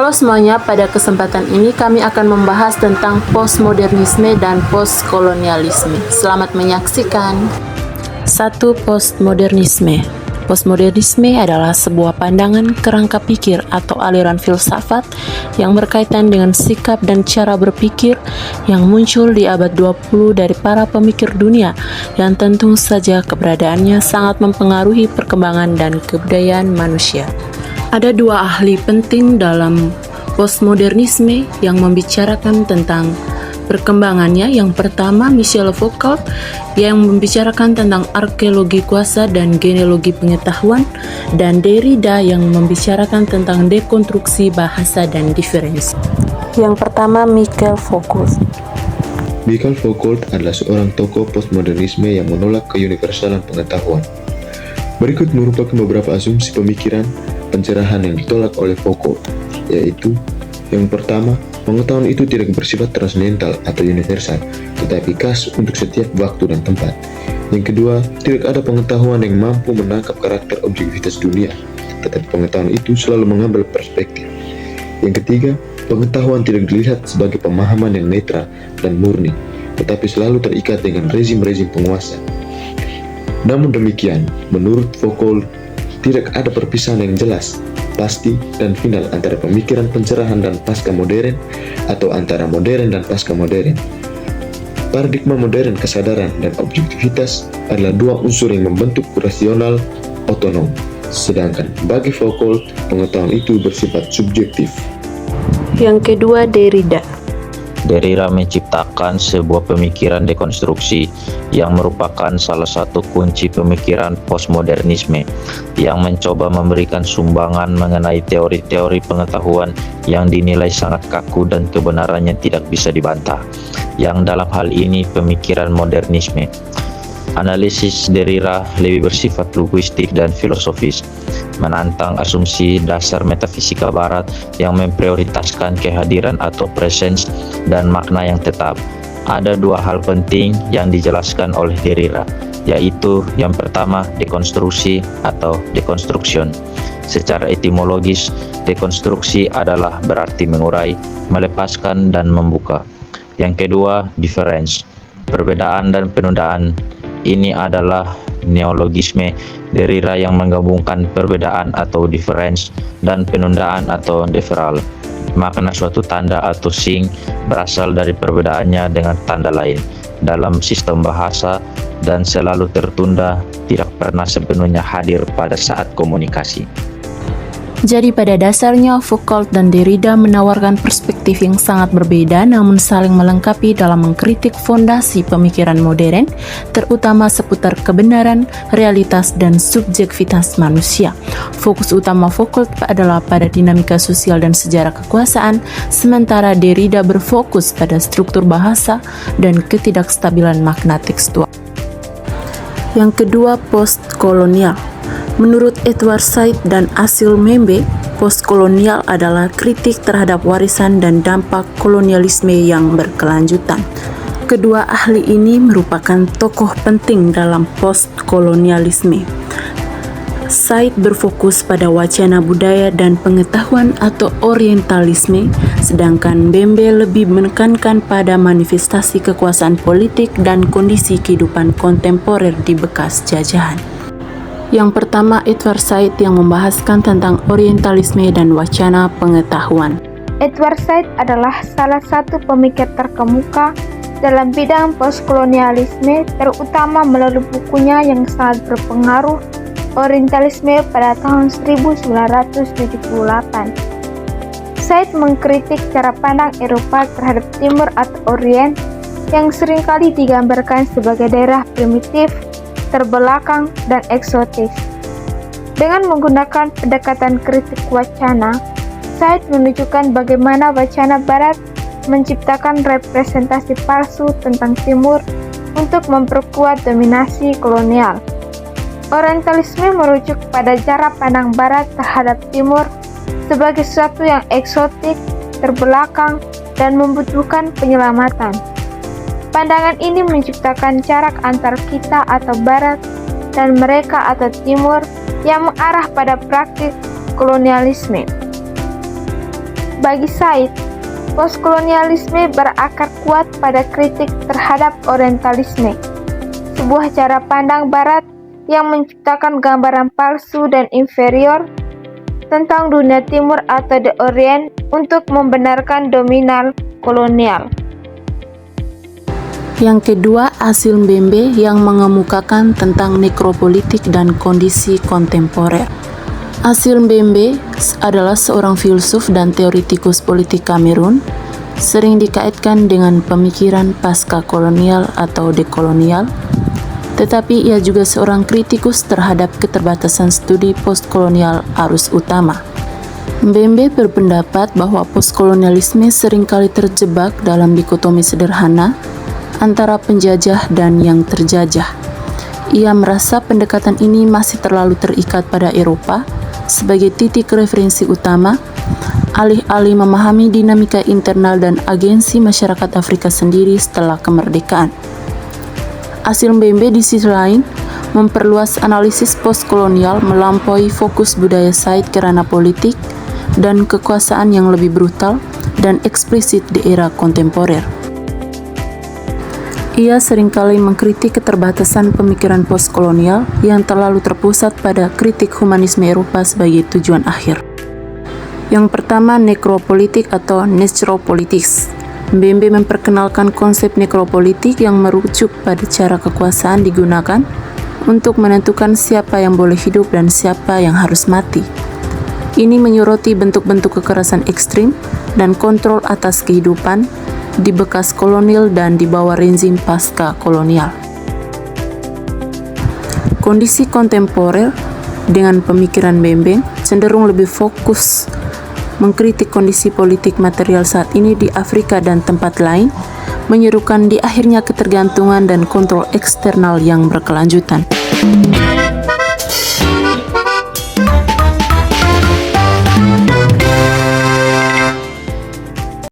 Halo semuanya, pada kesempatan ini kami akan membahas tentang postmodernisme dan postkolonialisme. Selamat menyaksikan. 1. Postmodernisme. Postmodernisme adalah sebuah pandangan kerangka pikir atau aliran filsafat yang berkaitan dengan sikap dan cara berpikir yang muncul di abad 20 dari para pemikir dunia yang tentu saja keberadaannya sangat mempengaruhi perkembangan dan kebudayaan manusia. Ada dua ahli penting dalam postmodernisme yang membicarakan tentang perkembangannya. Yang pertama, Michel Foucault yang membicarakan tentang arkeologi kuasa dan genealogi pengetahuan, dan Derrida yang membicarakan tentang dekonstruksi bahasa dan diferensi. Yang pertama, Michel Foucault. Michel Foucault adalah seorang tokoh postmodernisme yang menolak keuniversalan pengetahuan. Berikut merupakan beberapa asumsi pemikiran pencerahan yang ditolak oleh Foucault, yaitu yang pertama, pengetahuan itu tidak bersifat transcendental atau universal, tetapi khas untuk setiap waktu dan tempat. Yang kedua, tidak ada pengetahuan yang mampu menangkap karakter objektivitas dunia, tetapi pengetahuan itu selalu mengambil perspektif. Yang ketiga, pengetahuan tidak dilihat sebagai pemahaman yang netral dan murni, tetapi selalu terikat dengan rezim-rezim penguasa. Namun demikian, menurut Foucault, tidak ada perpisahan yang jelas, pasti, dan final antara pemikiran pencerahan dan pasca modern atau antara modern dan pasca modern. Paradigma modern kesadaran dan objektivitas adalah dua unsur yang membentuk rasional otonom, sedangkan bagi Foucault, pengetahuan itu bersifat subjektif. Yang kedua, Derrida. Derrida menciptakan sebuah pemikiran dekonstruksi yang merupakan salah satu kunci pemikiran postmodernisme yang mencoba memberikan sumbangan mengenai teori-teori pengetahuan yang dinilai sangat kaku dan kebenarannya tidak bisa dibantah, yang dalam hal ini pemikiran modernisme. Analisis Derrida lebih bersifat linguistik dan filosofis, menantang asumsi dasar metafisika barat yang memprioritaskan kehadiran atau presence dan makna yang tetap. Ada dua hal penting yang dijelaskan oleh Derrida, yaitu yang pertama, dekonstruksi atau deconstruction. Secara etimologis, dekonstruksi adalah berarti mengurai, melepaskan, dan membuka. Yang kedua, difference, perbedaan dan penundaan. Ini adalah neologisme Derrida yang menggabungkan perbedaan atau difference dan penundaan atau deferral. Makna suatu tanda atau sing berasal dari perbedaannya dengan tanda lain dalam sistem bahasa dan selalu tertunda, tidak pernah sepenuhnya hadir pada saat komunikasi. Jadi pada dasarnya Foucault dan Derrida menawarkan perspektif yang sangat berbeda namun saling melengkapi dalam mengkritik fondasi pemikiran modern, terutama seputar kebenaran, realitas, dan subjektivitas manusia. Fokus utama Foucault adalah pada dinamika sosial dan sejarah kekuasaan, sementara Derrida berfokus pada struktur bahasa dan ketidakstabilan makna tekstual. Yang kedua, postkolonial. Menurut Edward Said dan Asil Membe, postkolonial adalah kritik terhadap warisan dan dampak kolonialisme yang berkelanjutan. Kedua ahli ini merupakan tokoh penting dalam postkolonialisme. Said berfokus pada wacana budaya dan pengetahuan atau orientalisme, sedangkan Membe lebih menekankan pada manifestasi kekuasaan politik dan kondisi kehidupan kontemporer di bekas jajahan. Yang pertama, Edward Said yang membahaskan tentang orientalisme dan wacana pengetahuan. Edward Said adalah salah satu pemikir terkemuka dalam bidang postkolonialisme, terutama melalui bukunya yang sangat berpengaruh, Orientalisme, pada tahun 1978. Said mengkritik cara pandang Eropa terhadap Timur atau Orient yang seringkali digambarkan sebagai daerah primitif, terbelakang, dan eksotis. Dengan menggunakan pendekatan kritik wacana, Said menunjukkan bagaimana wacana Barat menciptakan representasi palsu tentang Timur untuk memperkuat dominasi kolonial. Orientalisme merujuk pada cara pandang Barat terhadap Timur sebagai sesuatu yang eksotik, terbelakang, dan membutuhkan penyelamatan. Pandangan ini menciptakan jarak antar kita atau Barat dan mereka atau Timur yang mengarah pada praktik kolonialisme. Bagi Said, postkolonialisme berakar kuat pada kritik terhadap orientalisme, sebuah cara pandang barat yang menciptakan gambaran palsu dan inferior tentang dunia timur atau the Orient untuk membenarkan dominal kolonial. Yang kedua, Asil Mbembe yang mengemukakan tentang nekropolitik dan kondisi kontemporer. Asil Mbembe adalah seorang filsuf dan teoritikus politik Kamerun, sering dikaitkan dengan pemikiran pasca kolonial atau dekolonial, tetapi ia juga seorang kritikus terhadap keterbatasan studi postkolonial arus utama. Mbembe berpendapat bahwa postkolonialisme seringkali terjebak dalam dikotomi sederhana antara penjajah dan yang terjajah. Ia merasa pendekatan ini masih terlalu terikat pada Eropa sebagai titik referensi utama, alih-alih memahami dinamika internal dan agensi masyarakat Afrika sendiri setelah kemerdekaan. Asil Mbembe di sisi lain memperluas analisis postkolonial melampaui fokus budaya Said ke ranah politik dan kekuasaan yang lebih brutal dan eksplisit di era kontemporer. Ia seringkali mengkritik keterbatasan pemikiran postkolonial yang terlalu terpusat pada kritik humanisme Eropa sebagai tujuan akhir. Yang pertama, nekropolitik atau necropolitics. Mbembe memperkenalkan konsep nekropolitik yang merujuk pada cara kekuasaan digunakan untuk menentukan siapa yang boleh hidup dan siapa yang harus mati. Ini menyoroti bentuk-bentuk kekerasan ekstrim dan kontrol atas kehidupan di bekas kolonial dan di bawah rezim pasca kolonial. Kondisi kontemporer dengan pemikiran Mbembe cenderung lebih fokus mengkritik kondisi politik material saat ini di Afrika dan tempat lain, menyerukan di akhirnya ketergantungan dan kontrol eksternal yang berkelanjutan.